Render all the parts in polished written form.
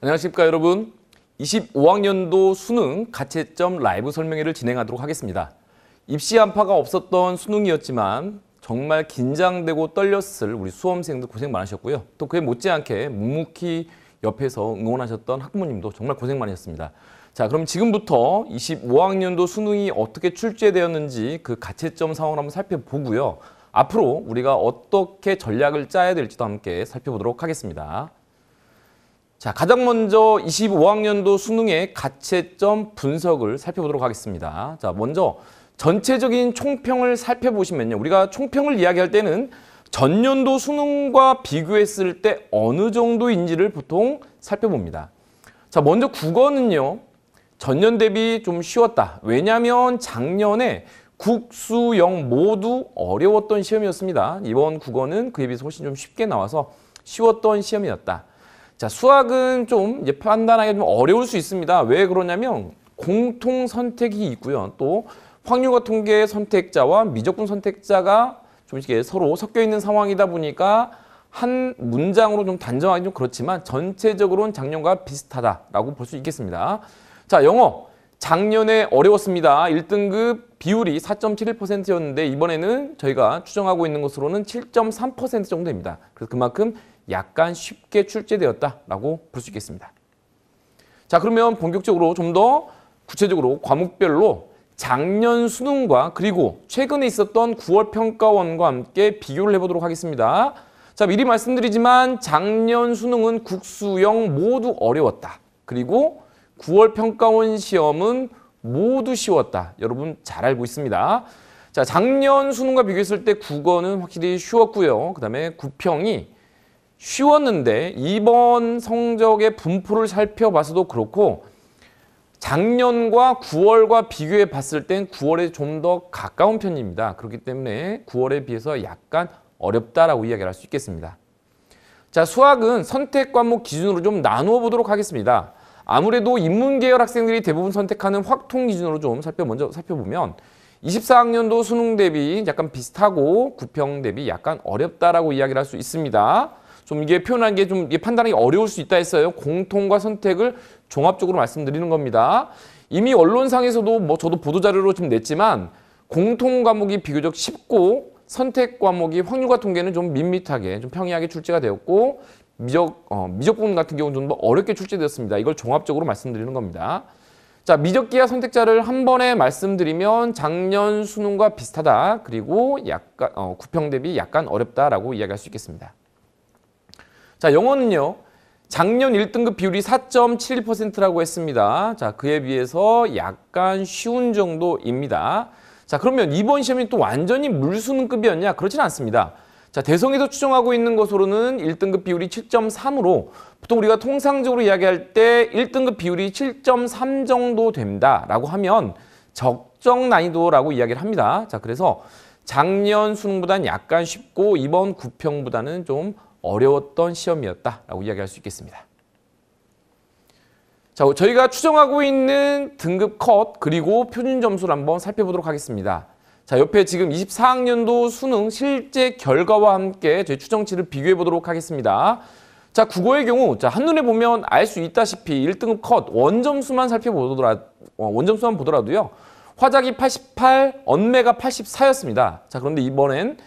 안녕하십니까 여러분. 25학년도 수능 가채점 라이브 설명회를 진행하도록 하겠습니다. 입시 한파가 없었던 수능이었지만 정말 긴장되고 떨렸을 우리 수험생들 고생 많으셨고요. 또 그에 못지않게 묵묵히 옆에서 응원하셨던 학부모님도 정말 고생 많으셨습니다. 자, 그럼 지금부터 25학년도 수능이 어떻게 출제되었는지 그 가채점 상황을 한번 살펴보고요. 앞으로 우리가 어떻게 전략을 짜야 될지도 함께 살펴보도록 하겠습니다. 자, 가장 먼저 25학년도 수능의 가채점 분석을 살펴보도록 하겠습니다. 자, 먼저 전체적인 총평을 살펴보시면요. 우리가 총평을 이야기할 때는 전년도 수능과 비교했을 때 어느 정도인지를 보통 살펴봅니다. 자, 먼저 국어는요. 전년 대비 좀 쉬웠다. 왜냐하면 작년에 국, 수, 영 모두 어려웠던 시험이었습니다. 이번 국어는 그에 비해서 훨씬 좀 쉽게 나와서 쉬웠던 시험이었다. 자, 수학은 좀 이제 판단하기가 좀 어려울 수 있습니다. 왜 그러냐면 공통 선택이 있고요. 또 확률과 통계 선택자와 미적분 선택자가 좀 이렇게 서로 섞여 있는 상황이다 보니까 한 문장으로 좀 단정하기 좀 그렇지만 전체적으로는 작년과 비슷하다라고 볼 수 있겠습니다. 자, 영어 작년에 어려웠습니다. 1등급 비율이 4.71%였는데 이번에는 저희가 추정하고 있는 것으로는 7.3% 정도 됩니다. 그래서 그만큼 약간 쉽게 출제되었다라고 볼 수 있겠습니다. 자, 그러면 본격적으로 좀 더 구체적으로 과목별로 작년 수능과 그리고 최근에 있었던 9월 평가원과 함께 비교를 해보도록 하겠습니다. 자, 미리 말씀드리지만 작년 수능은 국수영 모두 어려웠다. 그리고 9월 평가원 시험은 모두 쉬웠다. 여러분 잘 알고 있습니다. 자, 작년 수능과 비교했을 때 국어는 확실히 쉬웠고요. 그 다음에 구평이 쉬웠는데 이번 성적의 분포를 살펴봐서도 그렇고 작년과 9월과 비교해 봤을 땐 9월에 좀 더 가까운 편입니다. 그렇기 때문에 9월에 비해서 약간 어렵다라고 이야기를 할 수 있겠습니다. 자, 수학은 선택 과목 기준으로 좀 나누어 보도록 하겠습니다. 아무래도 인문계열 학생들이 대부분 선택하는 확통 기준으로 좀 먼저 살펴보면 24학년도 수능 대비 약간 비슷하고 구평 대비 약간 어렵다라고 이야기를 할 수 있습니다. 좀 이게 표현한 게 좀 판단하기 어려울 수 있다 했어요. 공통과 선택을 종합적으로 말씀드리는 겁니다. 이미 언론상에서도 저도 보도자료로 좀 냈지만 공통 과목이 비교적 쉽고 선택 과목이 확률과 통계는 좀 밋밋하게 좀 평이하게 출제가 되었고 미적분 같은 경우는 좀 더 어렵게 출제되었습니다. 이걸 종합적으로 말씀드리는 겁니다. 자, 미적기하 선택자를 한 번에 말씀드리면 작년 수능과 비슷하다. 그리고 약간 구평 대비 약간 어렵다라고 이야기할 수 있겠습니다. 자, 영어는요. 작년 1등급 비율이 4.71%라고 했습니다. 자, 그에 비해서 약간 쉬운 정도입니다. 자, 그러면 이번 시험이 또 완전히 물수능급이었냐? 그렇지는 않습니다. 자, 대성에서 추정하고 있는 것으로는 1등급 비율이 7.3으로 보통 우리가 통상적으로 이야기할 때 1등급 비율이 7.3 정도 된다라고 하면 적정 난이도라고 이야기를 합니다. 자, 그래서 작년 수능보다는 약간 쉽고 이번 구평보다는 좀 어려웠던 시험이었다라고 이야기할 수 있겠습니다. 자, 저희가 추정하고 있는 등급 컷 그리고 표준 점수를 한번 살펴보도록 하겠습니다. 자, 옆에 지금 24학년도 수능 실제 결과와 함께 저희 추정치를 비교해 보도록 하겠습니다. 자, 국어의 경우 한눈에 보면 알 수 있다시피 1등급 컷 원점수만 보더라도요. 화작이 88, 언매가 84였습니다. 자, 그런데 이번엔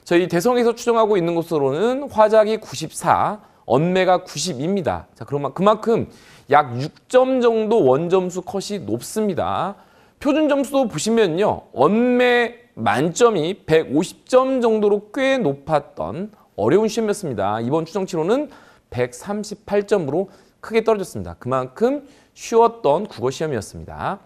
저희 대성에서 추정하고 있는 것으로는 화작이 94, 언매가 90입니다. 자, 그만큼 약 6점 정도 원점수 컷이 높습니다. 표준 점수도 보시면요. 언매 만점이 150점 정도로 꽤 높았던 어려운 시험이었습니다. 이번 추정치로는 138점으로 크게 떨어졌습니다. 그만큼 쉬웠던 국어 시험이었습니다.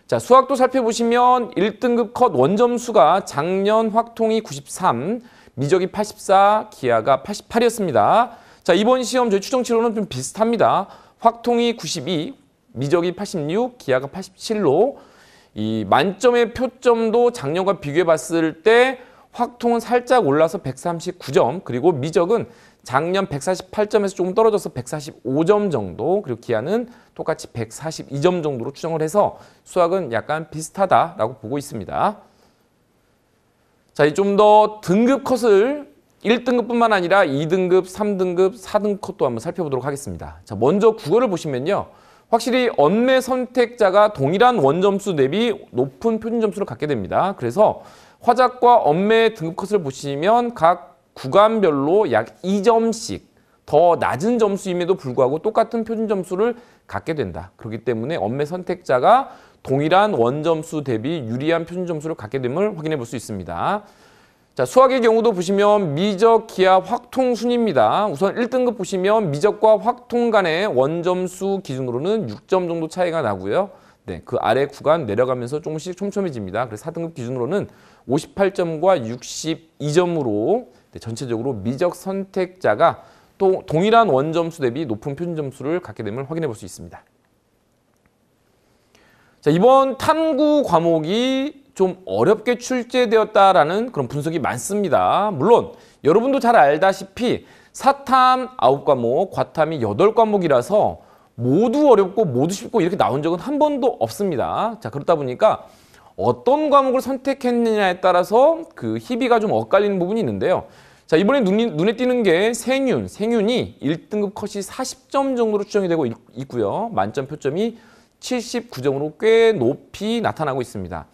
자, 수학도 살펴보시면 1등급 컷 원점수가 작년 확통이 93, 미적이 84, 기하가 88이었습니다. 자, 이번 시험 저희 추정치로는 좀 비슷합니다. 확통이 92, 미적이 86, 기하가 87로 이 만점의 표점도 작년과 비교해 봤을 때 확통은 살짝 올라서 139점, 그리고 미적은 작년 148점에서 조금 떨어져서 145점 정도, 그리고 기하는 똑같이 142점 정도로 추정을 해서 수학은 약간 비슷하다라고 보고 있습니다. 자, 좀 더 등급 컷을 1등급뿐만 아니라 2등급, 3등급, 4등급 컷도 한번 살펴보도록 하겠습니다. 자, 먼저 국어를 보시면요. 확실히 언매 선택자가 동일한 원점수 대비 높은 표준 점수를 갖게 됩니다. 그래서 화작과 언매 등급 컷을 보시면 각 구간별로 약 2점씩 더 낮은 점수임에도 불구하고 똑같은 표준 점수를 갖게 된다. 그렇기 때문에 언매 선택자가 동일한 원점수 대비 유리한 표준 점수를 갖게 됨을 확인해 볼 수 있습니다. 자, 수학의 경우도 보시면 미적, 기하, 확통 순입니다. 우선 1등급 보시면 미적과 확통 간의 원점수 기준으로는 6점 정도 차이가 나고요. 네, 그 아래 구간 내려가면서 조금씩 촘촘해집니다. 그래서 4등급 기준으로는 58점과 62점으로 전체적으로 미적 선택자가 또 동일한 원점수 대비 높은 표준 점수를 갖게 됨을 확인해 볼 수 있습니다. 자, 이번 탐구 과목이 좀 어렵게 출제되었다라는 그런 분석이 많습니다. 물론 여러분도 잘 알다시피 사탐 9과목, 과탐이 8과목이라서 모두 어렵고 모두 쉽고 이렇게 나온 적은 한 번도 없습니다. 자, 그렇다 보니까 어떤 과목을 선택했느냐에 따라서 그 희비가 좀 엇갈리는 부분이 있는데요. 자, 이번에 눈에 띄는 게 생윤이 1등급 컷이 40점 정도로 추정이 되고 있고요. 만점 표점이 79점으로 꽤 높이 나타나고 있습니다.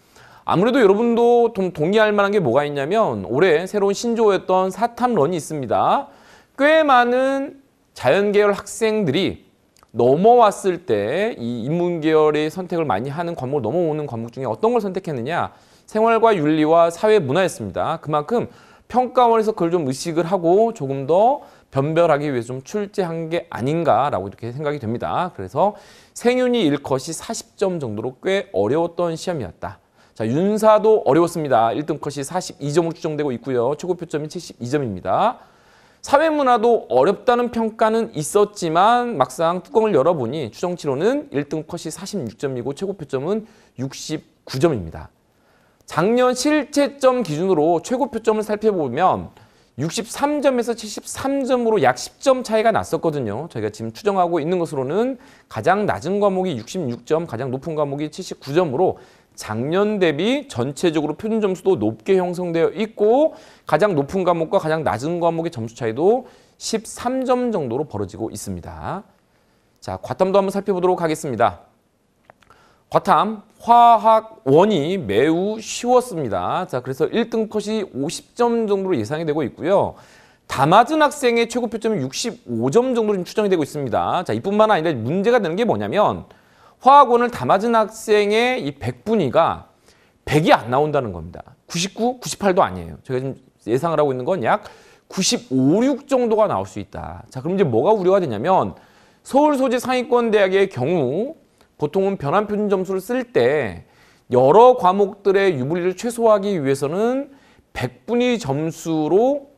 아무래도 여러분도 좀 동의할 만한 게 뭐가 있냐면 올해 새로운 신조어였던 사탐런이 있습니다. 꽤 많은 자연계열 학생들이 넘어왔을 때 이 인문계열의 선택을 많이 하는 과목을 넘어오는 과목 중에 어떤 걸 선택했느냐? 생활과 윤리와 사회문화였습니다. 그만큼 평가원에서 그걸 좀 의식을 하고 조금 더 변별하기 위해서 좀 출제한 게 아닌가라고 이렇게 생각이 됩니다. 그래서 생윤이 1컷이 40점 정도로 꽤 어려웠던 시험이었다. 자, 윤사도 어려웠습니다. 1등 컷이 42점으로 추정되고 있고요. 최고 표점이 72점입니다. 사회문화도 어렵다는 평가는 있었지만 막상 뚜껑을 열어보니 추정치로는 1등 컷이 46점이고 최고 표점은 69점입니다. 작년 실채점 기준으로 최고 표점을 살펴보면 63점에서 73점으로 약 10점 차이가 났었거든요. 저희가 지금 추정하고 있는 것으로는 가장 낮은 과목이 66점, 가장 높은 과목이 79점으로 작년 대비 전체적으로 표준 점수도 높게 형성되어 있고 가장 높은 과목과 가장 낮은 과목의 점수 차이도 13점 정도로 벌어지고 있습니다. 자, 과탐도 한번 살펴보도록 하겠습니다. 과탐 화학 원이 매우 쉬웠습니다. 자, 그래서 1등 컷이 50점 정도로 예상이 되고 있고요. 다 맞은 학생의 최고 표점이 65점 정도로 추정이 되고 있습니다. 자, 이뿐만 아니라 문제가 되는 게 뭐냐면 화학원을 다 맞은 학생의 이 100분위가 100이 안 나온다는 겁니다. 99, 98도 아니에요. 제가 지금 예상을 하고 있는 건 약 95, 6 정도가 나올 수 있다. 자, 그럼 이제 뭐가 우려가 되냐면 서울 소재 상위권 대학의 경우 보통은 변환 표준 점수를 쓸 때 여러 과목들의 유불리를 최소화하기 위해서는 100분위 점수로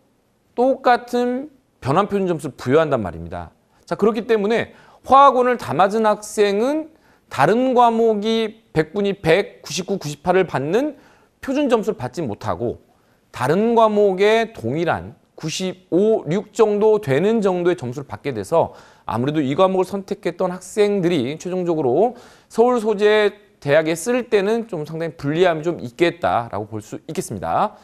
똑같은 변환 표준 점수를 부여한단 말입니다. 자, 그렇기 때문에 화학원을 다 맞은 학생은 다른 과목이 100분위 100, 99, 98을 받는 표준 점수를 받지 못하고 다른 과목에 동일한 95, 6 정도 되는 정도의 점수를 받게 돼서 아무래도 이 과목을 선택했던 학생들이 최종적으로 서울 소재 대학에 쓸 때는 좀 상당히 불리함이 좀 있겠다라고 볼 수 있겠습니다.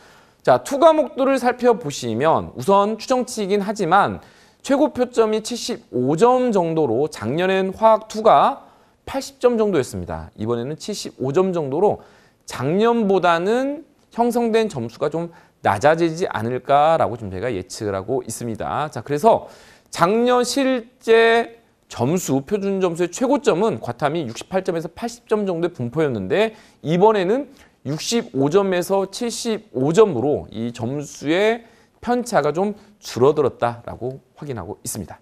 자, 투 과목들을 살펴보시면 우선 추정치이긴 하지만 최고 표점이 75점 정도로 작년엔 화학 2가 80점 정도였습니다. 이번에는 75점 정도로 작년보다는 형성된 점수가 좀 낮아지지 않을까라고 좀 제가 예측을 하고 있습니다. 자, 그래서 작년 실제 점수, 표준 점수의 최고점은 과탐이 68점에서 80점 정도의 분포였는데 이번에는 65점에서 75점으로 이 점수의 편차가 좀 줄어들었다라고 확인하고 있습니다.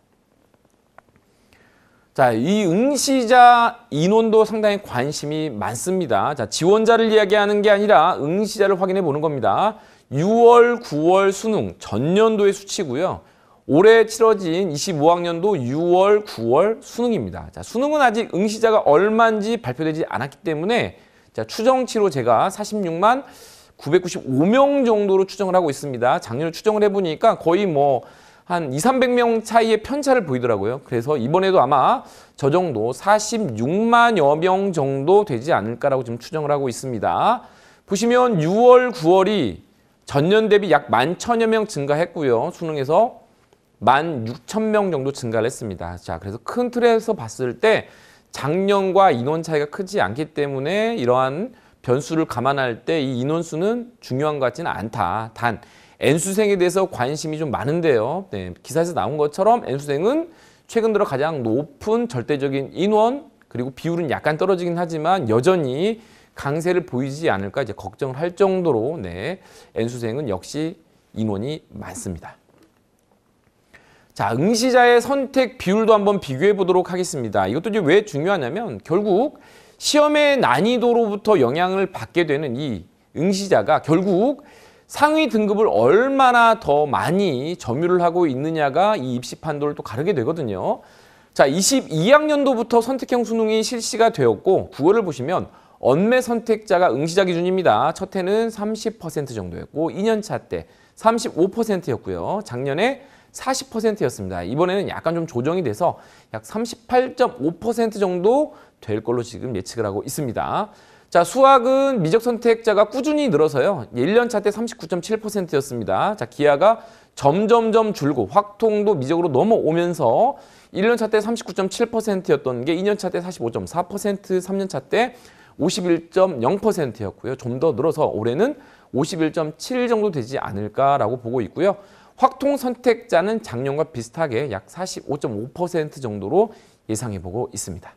자, 이 응시자 인원도 상당히 관심이 많습니다. 자, 지원자를 이야기하는 게 아니라 응시자를 확인해 보는 겁니다. 6월, 9월 수능 전년도의 수치고요. 올해 치러진 25학년도 6월, 9월 수능입니다. 자, 수능은 아직 응시자가 얼마인지 발표되지 않았기 때문에 자, 추정치로 제가 46만 995명 정도로 추정을 하고 있습니다. 작년에 추정을 해보니까 거의 뭐 한 200~300명 차이의 편차를 보이더라고요. 그래서 이번에도 아마 저 정도 46만여 명 정도 되지 않을까라고 지금 추정을 하고 있습니다. 보시면 6월, 9월이 전년 대비 약 11,000여 명 증가했고요. 수능에서 16,000명 정도 증가를 했습니다. 자, 그래서 큰 틀에서 봤을 때 작년과 인원 차이가 크지 않기 때문에 이러한 변수를 감안할 때 이 인원수는 중요한 것 같지는 않다. 단 N수생에 대해서 관심이 좀 많은데요. 네, 기사에서 나온 것처럼 N수생은 최근 들어 가장 높은 절대적인 인원 그리고 비율은 약간 떨어지긴 하지만 여전히 강세를 보이지 않을까 이제 걱정을 할 정도로 네, N수생은 역시 인원이 많습니다. 자, 응시자의 선택 비율도 한번 비교해 보도록 하겠습니다. 이것도 이제 왜 중요하냐면 결국 시험의 난이도로부터 영향을 받게 되는 이 응시자가 결국 상위 등급을 얼마나 더 많이 점유를 하고 있느냐가 이 입시 판도를 또 가르게 되거든요. 자, 22학년도부터 선택형 수능이 실시가 되었고 9월을 보시면 언매 선택자가 응시자 기준입니다. 첫 해는 30% 정도였고 2년차 때 35%였고요. 작년에 40%였습니다. 이번에는 약간 좀 조정이 돼서 약 38.5% 정도 될 걸로 지금 예측을 하고 있습니다. 자, 수학은 미적 선택자가 꾸준히 늘어서요. 1년차 때 39.7%였습니다. 자, 기하가 점점점 줄고 확통도 미적으로 넘어오면서 1년차 때 39.7%였던 게 2년차 때 45.4%, 3년차 때 51.0%였고요. 좀 더 늘어서 올해는 51.7 정도 되지 않을까라고 보고 있고요. 확통 선택자는 작년과 비슷하게 약 45.5% 정도로 예상해보고 있습니다.